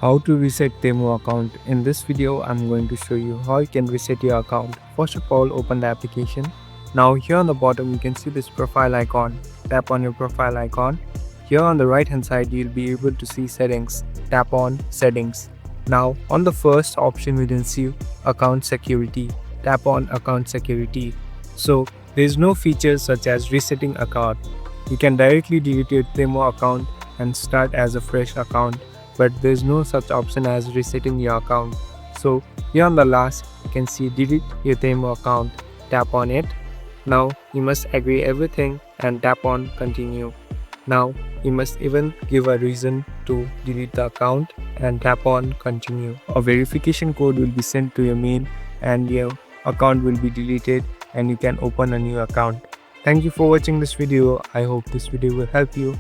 How to reset Temu account. In this video, I'm going to show you how you can reset your account. First of all, open the application. Now here on the bottom, you can see this profile icon. Tap on your profile icon. Here on the right hand side, you'll be able to see settings. Tap on settings. Now on the first option, we can see account security. Tap on account security. So there is no features such as resetting account. You can directly delete your Temu account and start as a fresh account, but there's no such option as resetting your account. So here on the last, you can see delete your Temu account. Tap on it. Now you must agree everything and tap on continue. Now you must even give a reason to delete the account and tap on continue. A verification code will be sent to your mail and your account will be deleted and you can open a new account. Thank you for watching this video. I hope this video will help you.